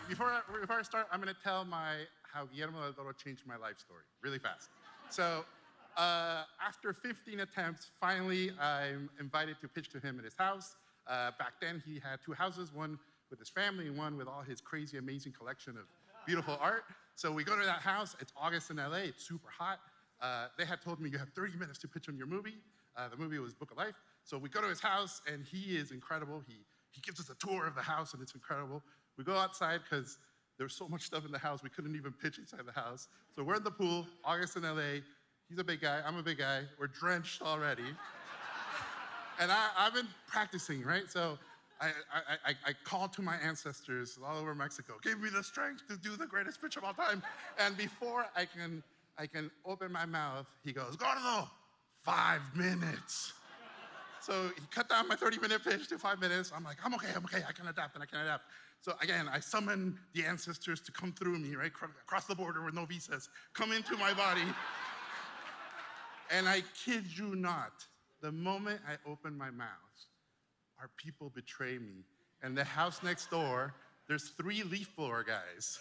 before I start, I'm going to tell how Guillermo del Toro changed my life story really fast. So after 15 attempts, finally I'm invited to pitch to him at his house. Back then he had 2 houses, one with his family and one with all his crazy, amazing collection of beautiful art. So we go to that house. It's August in LA. It's super hot. They had told me you have 30 minutes to pitch on your movie. The movie was Book of Life. So we go to his house, and he is incredible. He gives us a tour of the house, and it's incredible. We go outside because there's so much stuff in the house, we couldn't even pitch inside the house. So we're in the pool, August in LA. He's a big guy, I'm a big guy. We're drenched already. And I've been practicing, right? So I called to my ancestors all over Mexico. Give me the strength to do the greatest pitch of all time. And before I can open my mouth, he goes, Gordo, 5 minutes. So he cut down my 30-minute pitch to 5 minutes. I'm like, I'm okay, I can adapt. So again, I summon the ancestors to come through me, right? Across the border with no visas, come into my body. And I kid you not, the moment I open my mouth, our people betray me. And the house next door, there's 3 leaf blower guys.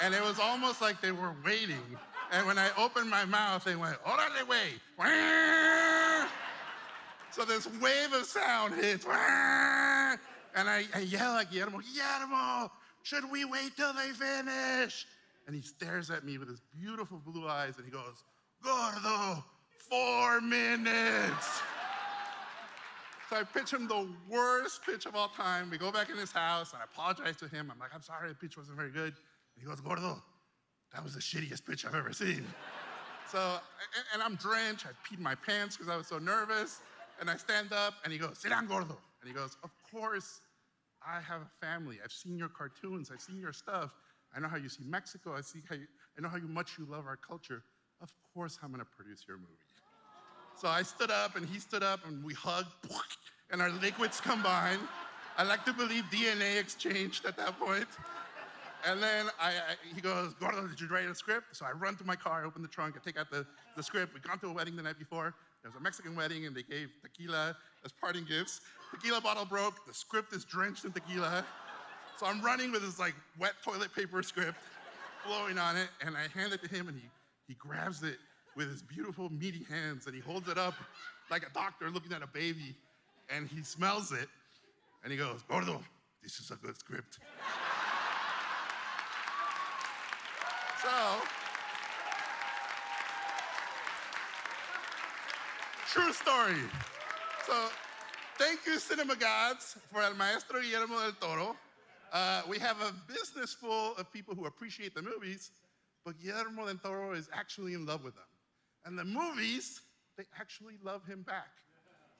And it was almost like they were waiting. And when I opened my mouth, they went, órale, güey. So this wave of sound hits. And I yell at Guillermo, should we wait till they finish? And he stares at me with his beautiful blue eyes, and he goes, Gordo, 4 minutes. So I pitch him the worst pitch of all time. We go back in his house, and I apologize to him. I'm like, I'm sorry, the pitch wasn't very good. And he goes, Gordo, that was the shittiest pitch I've ever seen. So, and I'm drenched. I peed my pants because I was so nervous. And I stand up, and he goes, sit down, Gordo. And he goes, of course, I have a family. I've seen your cartoons. I've seen your stuff. I know how you see Mexico. I know how much you love our culture. Of course, I'm going to produce your movie. So I stood up, and he stood up, and we hugged, and our liquids combined. I like to believe DNA exchanged at that point. And then he goes, Gordo, did you write a script? So I run to my car, I open the trunk, I take out the script. We'd gone to a wedding the night before. There was a Mexican wedding, and they gave tequila as parting gifts. Tequila bottle broke, the script is drenched in tequila. So I'm running with this like wet toilet paper script, blowing on it, and I hand it to him, and he grabs it with his beautiful meaty hands, and he holds it up like a doctor looking at a baby, and he smells it, and he goes, Gordo, this is a good script. So, true story. So, thank you, cinema gods, for El Maestro Guillermo del Toro. We have a business full of people who appreciate the movies, but Guillermo del Toro is actually in love with them. And the movies, they actually love him back.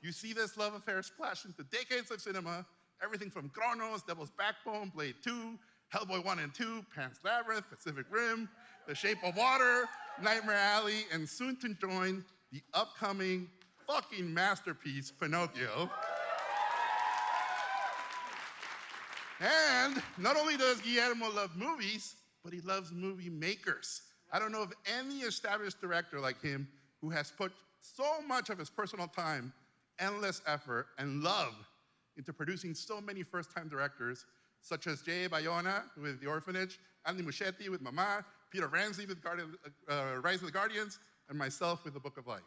You see this love affair splash into decades of cinema, everything from Kronos, Devil's Backbone, Blade 2, Hellboy 1 and 2, Pan's Labyrinth, Pacific Rim, The Shape of Water, Nightmare Alley, and soon to join the upcoming fucking masterpiece, Pinocchio. And not only does Guillermo love movies, but he loves movie makers. I don't know of any established director like him who has put so much of his personal time, endless effort, and love into producing so many first-time directors, such as J.A. Bayona with The Orphanage, Andy Muschietti with Mama, Peter Ramsey with Rise of the Guardians, and myself with The Book of Life.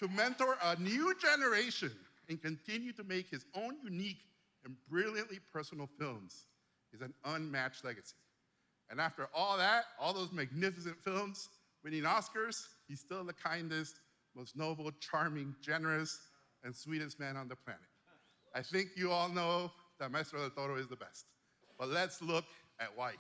To mentor a new generation and continue to make his own unique and brilliantly personal films is an unmatched legacy. And after all that, all those magnificent films, winning Oscars, he's still the kindest, most noble, charming, generous, and sweetest man on the planet. I think you all know that Maestro del Toro is the best. But let's look at why.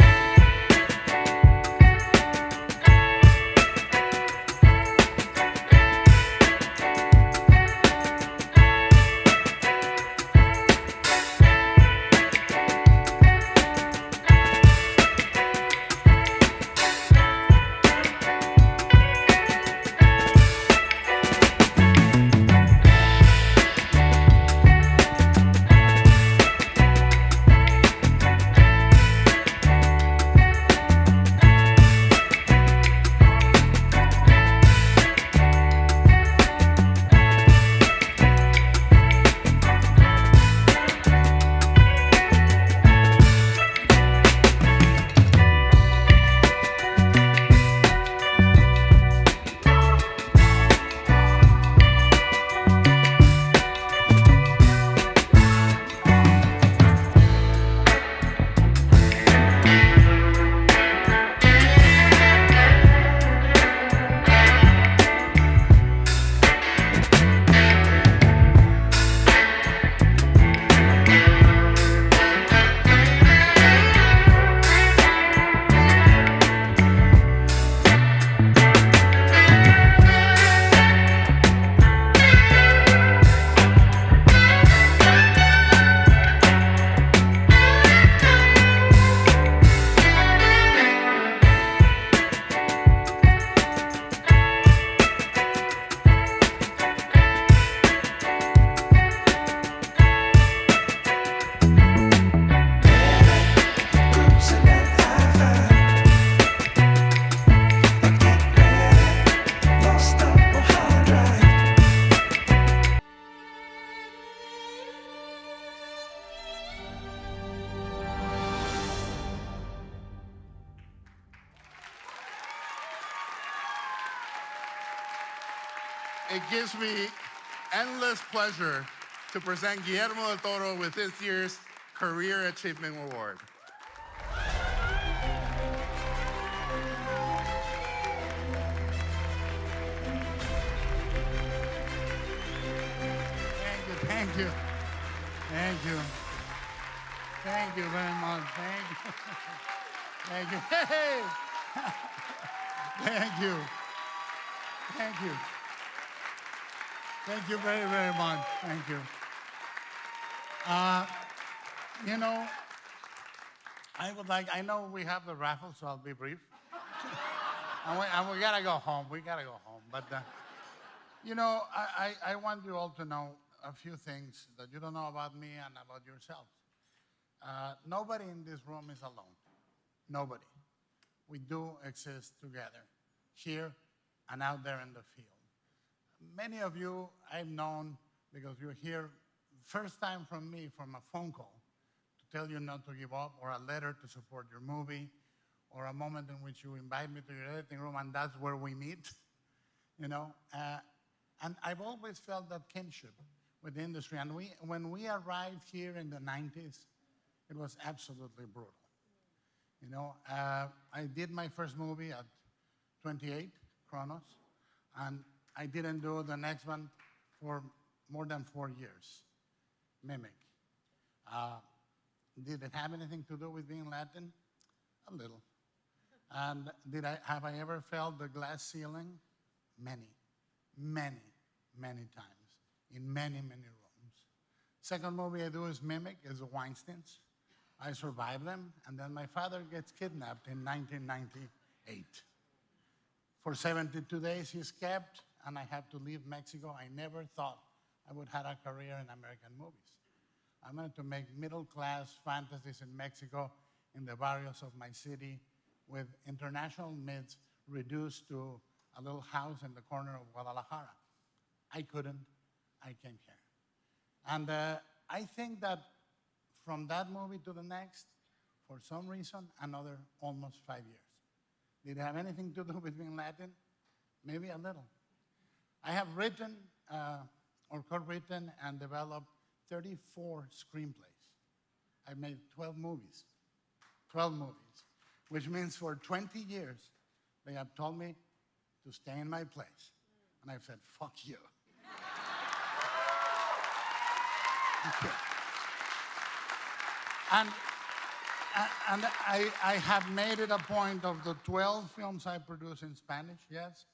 It gives me endless pleasure to present Guillermo del Toro with this year's Career Achievement Award. Thank you. Thank you. Thank you very much. Thank you. Thank you. Hey! Thank you. Thank you. Thank you very, very much. Thank you. You know, I know we have the raffle, so I'll be brief. and we gotta go home. We gotta go home. But, you know, I want you all to know a few things that you don't know about me and about yourselves. Nobody in this room is alone. Nobody. We do exist together, here and out there in the field. Many of you I've known because you're here first time from me from a phone call to tell you not to give up, or a letter to support your movie, or a moment in which you invite me to your editing room and that's where we meet, you know. And I've always felt that kinship with the industry. And when we arrived here in the 90s, it was absolutely brutal. You know, I did my first movie at 28, Kronos, and I didn't do the next one for more than 4 years, Mimic. Did it have anything to do with being Latin? A little. And have I ever felt the glass ceiling? Many, many, many times. In many, many rooms. Second movie I do is Mimic, is the Weinsteins. I survive them, and then my father gets kidnapped in 1998. For 72 days he's kept, and I have to leave Mexico. I never thought I would have a career in American movies. I wanted to make middle-class fantasies in Mexico, in the barrios of my city, with international mids reduced to a little house in the corner of Guadalajara. I couldn't. I came here. And I think that from that movie to the next, for some reason, another almost 5 years. Did it have anything to do with being Latin? Maybe a little. I have written or co-written and developed 34 screenplays. I've made 12 movies, which means for 20 years, they have told me to stay in my place. And I've said, fuck you. And I have made it a point of the 12 films I produce in Spanish, yes,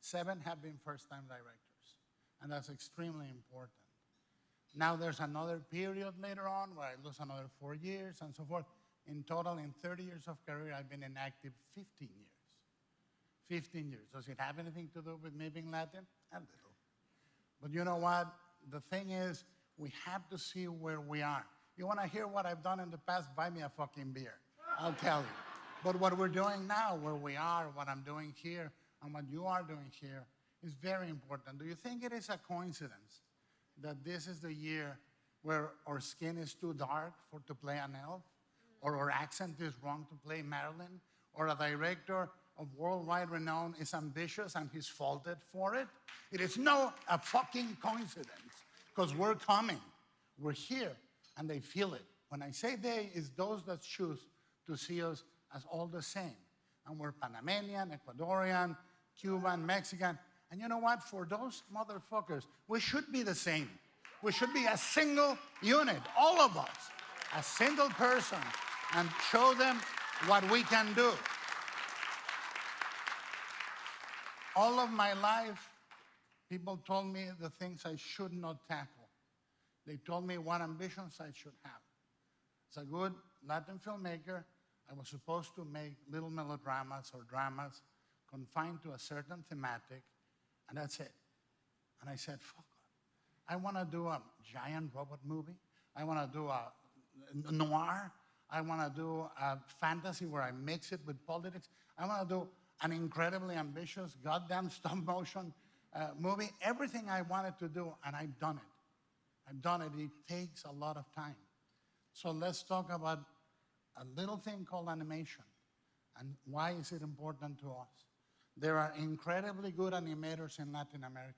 7 have been first-time directors, and that's extremely important. Now there's another period later on where I lose another 4 years and so forth. In total, in 30 years of career, I've been inactive 15 years. 15 years. Does it have anything to do with me being Latin? A little. But you know what? The thing is, we have to see where we are. You want to hear what I've done in the past? Buy me a fucking beer. I'll tell you. But what we're doing now, where we are, what I'm doing here, and what you are doing here is very important. Do you think it is a coincidence that this is the year where our skin is too dark to play an elf? Or our accent is wrong to play Marilyn? Or a director of worldwide renown is ambitious and he's faulted for it? It is no a fucking coincidence, because we're coming. We're here. And they feel it. When I say they, it's those that choose to see us as all the same. And we're Panamanian, Ecuadorian, Cuban, Mexican. And you know what? For those motherfuckers, we should be the same. We should be a single unit, all of us, a single person, and show them what we can do. All of my life, people told me the things I should not tackle. They told me what ambitions I should have. As a good Latin filmmaker, I was supposed to make little melodramas or dramas confined to a certain thematic, and that's it. And I said, fuck it. I want to do a giant robot movie. I want to do a noir. I want to do a fantasy where I mix it with politics. I want to do an incredibly ambitious, goddamn stop-motion movie. Everything I wanted to do, and I've done it. I've done it. It takes a lot of time. So let's talk about a little thing called animation and why is it important to us. There are incredibly good animators in Latin America.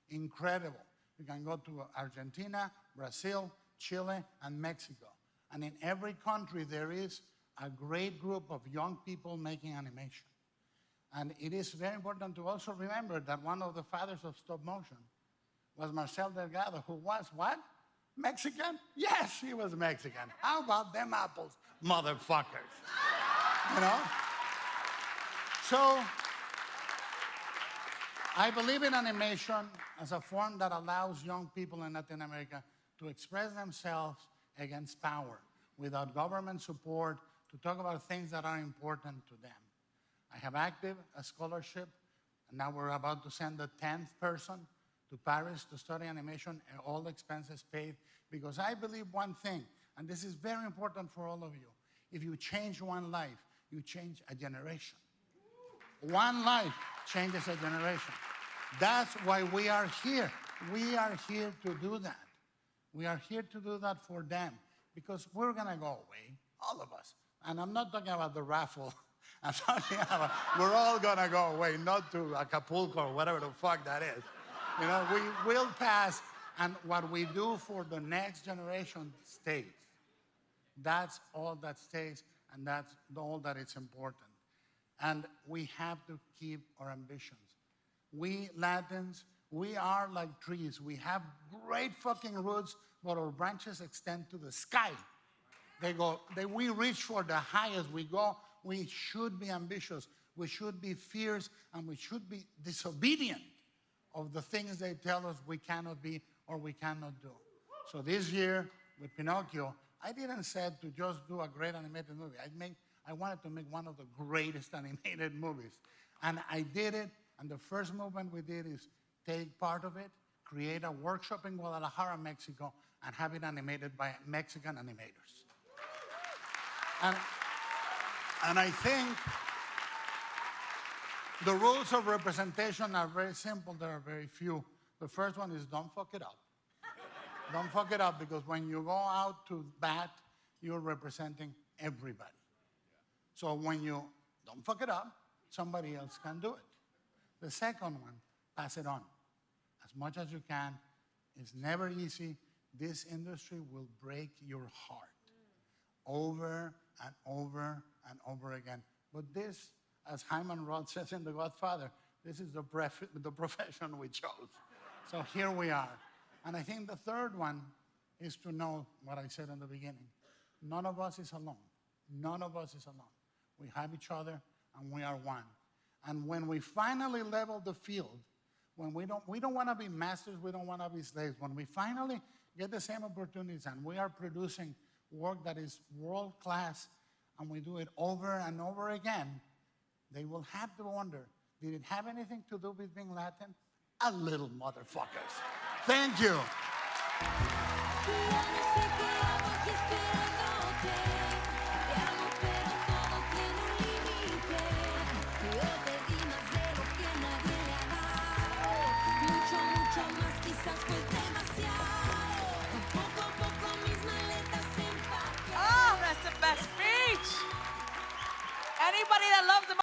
Incredible. You can go to Argentina, Brazil, Chile, and Mexico. And in every country, there is a great group of young people making animation. And it is very important to also remember that one of the fathers of stop motion was Marcel Delgado, who was what? Mexican? Yes, he was Mexican. How about them apples, motherfuckers? You know? So, I believe in animation as a form that allows young people in Latin America to express themselves against power without government support, to talk about things that are important to them. I have active a scholarship, and now we're about to send the 10th person to Paris to study animation, and all expenses paid, because I believe one thing, and this is very important for all of you. If you change one life, you change a generation. One life changes a generation. That's why we are here. We are here to do that. We are here to do that for them, because we're gonna go away, all of us. And I'm not talking about the raffle. I'm talking about we're all gonna go away, not to Acapulco or whatever the fuck that is. You know, we will pass, and what we do for the next generation stays. That's all that stays, and that's all that is important. And we have to keep our ambitions. We Latins, we are like trees. We have great fucking roots, but our branches extend to the sky. We reach for the highest. We should be ambitious. We should be fierce, and we should be disobedient of the things they tell us we cannot be or we cannot do. So this year, with Pinocchio, I didn't say to just do a great animated movie. I wanted to make one of the greatest animated movies. And I did it, and the first movement we did is take part of it, create a workshop in Guadalajara, Mexico, and have it animated by Mexican animators. And I think the rules of representation are very simple. There are very few. The first one is don't fuck it up. Don't fuck it up, because when you go out to bat, you're representing everybody. So when you don't fuck it up, somebody else can do it. The second one, pass it on as much as you can. It's never easy. This industry will break your heart over and over and over again. But this, as Hyman Roth says in The Godfather, this is the profession we chose. So here we are. And I think the third one is to know what I said in the beginning. None of us is alone. None of us is alone. We have each other, and we are one. And when we finally level the field, when we don't want to be masters, we don't want to be slaves. When we finally get the same opportunities and we are producing work that is world-class, and we do it over and over again, they will have to wonder, did it have anything to do with being Latin? A little, motherfuckers. Thank you.